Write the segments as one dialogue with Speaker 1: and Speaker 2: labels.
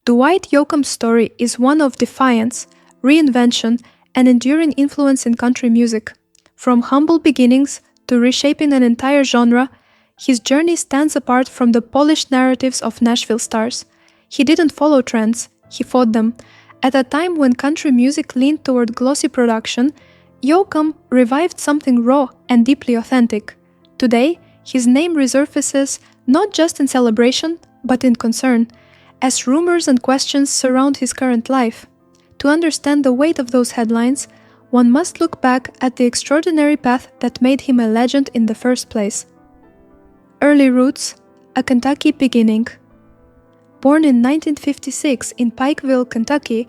Speaker 1: Dwight Yoakam's story is one of defiance, reinvention, and enduring influence in country music. From humble beginnings to reshaping an entire genre, his journey stands apart from the polished narratives of Nashville stars. He didn't follow trends, he fought them. At a time when country music leaned toward glossy production, Yoakam revived something raw and deeply authentic. Today, his name resurfaces not just in celebration, but in concern, as rumors and questions surround his current life. To understand the weight of those headlines, one must look back at the extraordinary path that made him a legend in the first place. Early roots, a Kentucky beginning. Born in 1956 in Pikeville, Kentucky,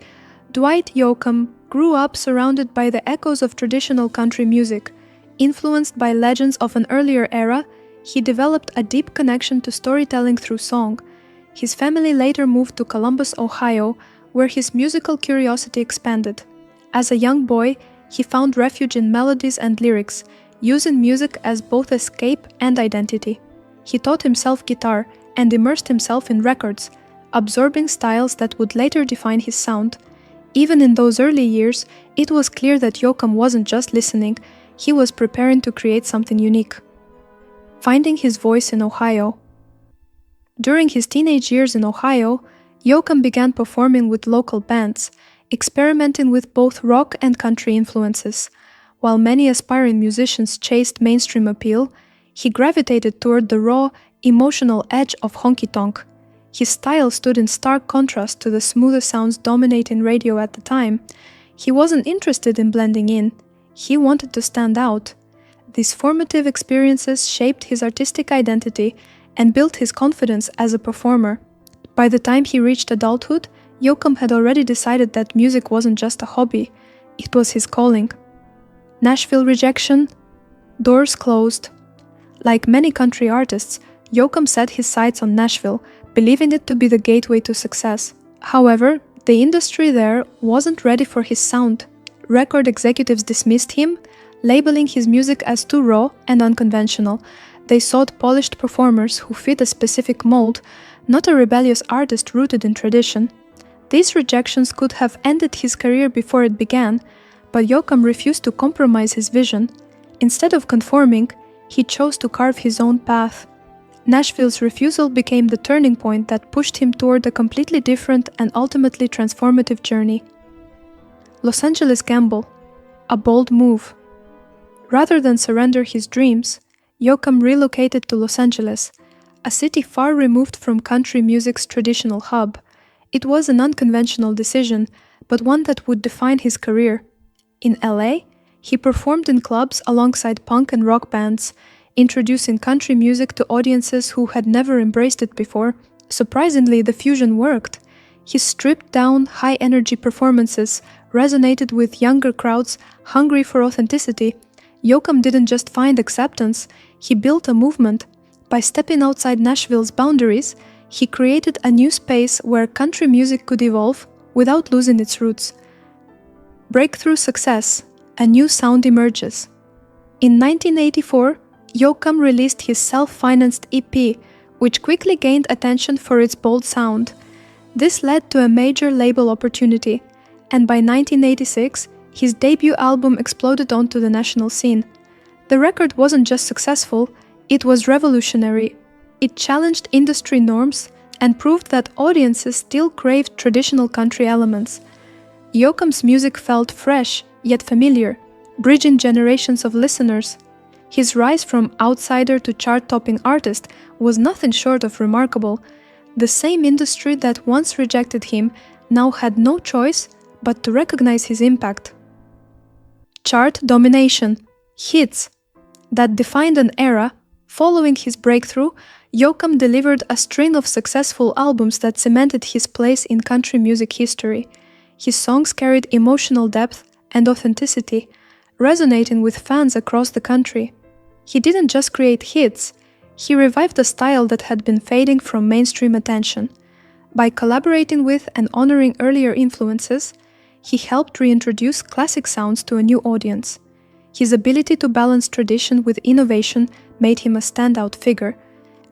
Speaker 1: Dwight Yoakam grew up surrounded by the echoes of traditional country music. Influenced by legends of an earlier era, he developed a deep connection to storytelling through song. His family later moved to Columbus, Ohio, where his musical curiosity expanded. As a young boy, he found refuge in melodies and lyrics, using music as both escape and identity. He taught himself guitar and immersed himself in records, absorbing styles that would later define his sound. Even in those early years, it was clear that Yoakam wasn't just listening, he was preparing to create something unique. Finding his voice in Ohio. During his teenage years in Ohio, Yoakam began performing with local bands, experimenting with both rock and country influences. While many aspiring musicians chased mainstream appeal, he gravitated toward the raw, emotional edge of honky-tonk. His style stood in stark contrast to the smoother sounds dominating radio at the time. He wasn't interested in blending in, he wanted to stand out. These formative experiences shaped his artistic identity and built his confidence as a performer. By the time he reached adulthood, Yoakam had already decided that music wasn't just a hobby, it was his calling. Nashville rejection, doors closed. Like many country artists, Yoakam set his sights on Nashville, believing it to be the gateway to success. However, the industry there wasn't ready for his sound. Record executives dismissed him, labeling his music as too raw and unconventional. They sought polished performers who fit a specific mold, not a rebellious artist rooted in tradition. These rejections could have ended his career before it began, but Yoakam refused to compromise his vision. Instead of conforming, he chose to carve his own path. Nashville's refusal became the turning point that pushed him toward a completely different and ultimately transformative journey. Los Angeles gamble, a bold move. Rather than surrender his dreams, Yoakam relocated to Los Angeles, a city far removed from country music's traditional hub. It was an unconventional decision, but one that would define his career. In LA, he performed in clubs alongside punk and rock bands, introducing country music to audiences who had never embraced it before. Surprisingly, the fusion worked. His stripped-down, high-energy performances resonated with younger crowds hungry for authenticity. Yoakam didn't just find acceptance, he built a movement. By stepping outside Nashville's boundaries, he created a new space where country music could evolve without losing its roots. Breakthrough success, a new sound emerges. In 1984, Yoakam released his self-financed EP, which quickly gained attention for its bold sound. This led to a major label opportunity, and by 1986, his debut album exploded onto the national scene. The record wasn't just successful, it was revolutionary. It challenged industry norms and proved that audiences still craved traditional country elements. Yoakam's music felt fresh, yet familiar, bridging generations of listeners. His rise from outsider to chart-topping artist was nothing short of remarkable. The same industry that once rejected him now had no choice but to recognize his impact. Chart domination, hits, that defined an era. Following his breakthrough, Yoakam delivered a string of successful albums that cemented his place in country music history. His songs carried emotional depth and authenticity, resonating with fans across the country. He didn't just create hits, he revived a style that had been fading from mainstream attention. By collaborating with and honoring earlier influences, he helped reintroduce classic sounds to a new audience. His ability to balance tradition with innovation made him a standout figure.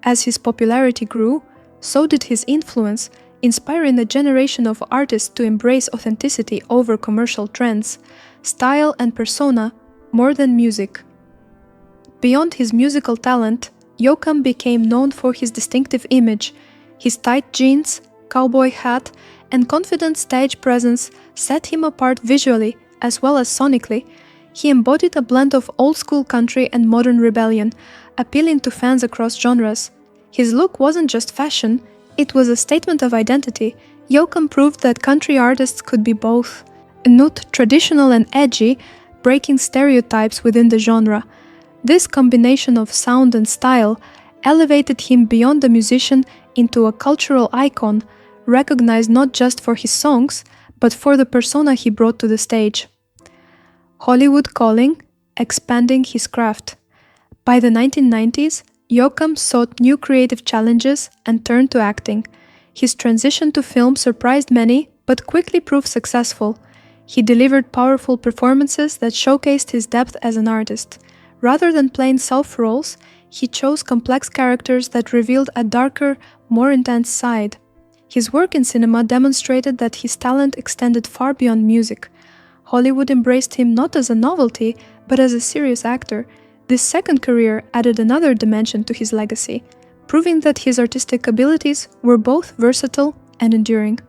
Speaker 1: As his popularity grew, so did his influence, inspiring a generation of artists to embrace authenticity over commercial trends, style and persona more than music. Beyond his musical talent, Yoakam became known for his distinctive image. His tight jeans, cowboy hat, and confident stage presence set him apart visually as well as sonically. He embodied a blend of old-school country and modern rebellion, appealing to fans across genres. His look wasn't just fashion, it was a statement of identity. Yoakam proved that country artists could be both traditional and edgy, breaking stereotypes within the genre. This combination of sound and style elevated him beyond a musician into a cultural icon, recognized not just for his songs, but for the persona he brought to the stage. Hollywood calling, expanding his craft. By the 1990s, Yoakam sought new creative challenges and turned to acting. His transition to film surprised many, but quickly proved successful. He delivered powerful performances that showcased his depth as an artist. Rather than playing self roles, he chose complex characters that revealed a darker, more intense side. His work in cinema demonstrated that his talent extended far beyond music. Hollywood embraced him not as a novelty, but as a serious actor. This second career added another dimension to his legacy, proving that his artistic abilities were both versatile and enduring.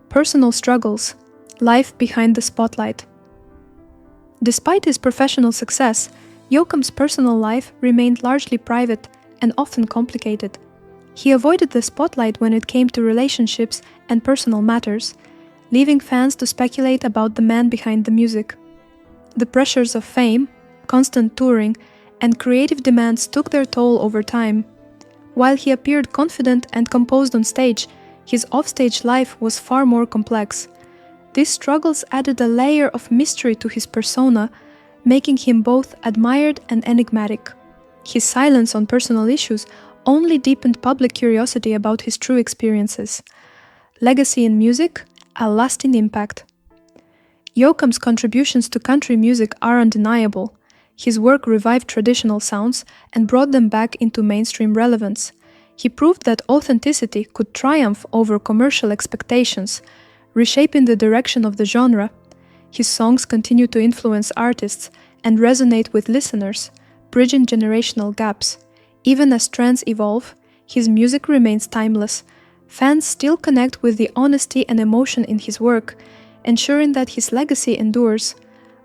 Speaker 1: Personal struggles. Life behind the spotlight. Despite his professional success, Yoakam's personal life remained largely private and often complicated. He avoided the spotlight when it came to relationships and personal matters, leaving fans to speculate about the man behind the music. The pressures of fame, constant touring, and creative demands took their toll over time. While he appeared confident and composed on stage, his offstage life was far more complex. These struggles added a layer of mystery to his persona, making him both admired and enigmatic. His silence on personal issues only deepened public curiosity about his true experiences. Legacy in music, a lasting impact. Yoakam's contributions to country music are undeniable. His work revived traditional sounds and brought them back into mainstream relevance. He proved that authenticity could triumph over commercial expectations, reshaping the direction of the genre. His songs continue to influence artists and resonate with listeners, bridging generational gaps. Even as trends evolve, his music remains timeless. Fans still connect with the honesty and emotion in his work, ensuring that his legacy endures.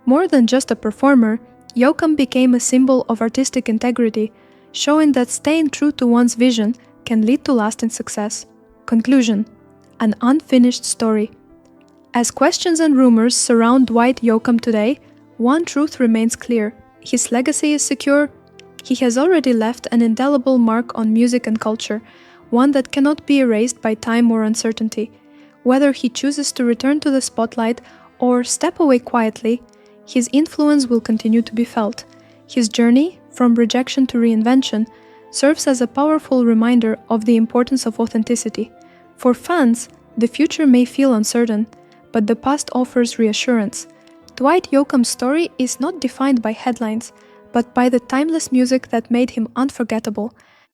Speaker 1: More than just a performer, Yoakam became a symbol of artistic integrity, showing that staying true to one's vision can lead to lasting success. Conclusion: an unfinished story. As questions and rumors surround Dwight Yoakam today, one truth remains clear: his legacy is secure. He has already left an indelible mark on music and culture, one that cannot be erased by time or uncertainty. Whether he chooses to return to the spotlight or step away quietly, his influence will continue to be felt. His journey, from rejection to reinvention, serves as a powerful reminder of the importance of authenticity. For fans, the future may feel uncertain, but the past offers reassurance. Dwight Yoakam's story is not defined by headlines, but by the timeless music that made him unforgettable.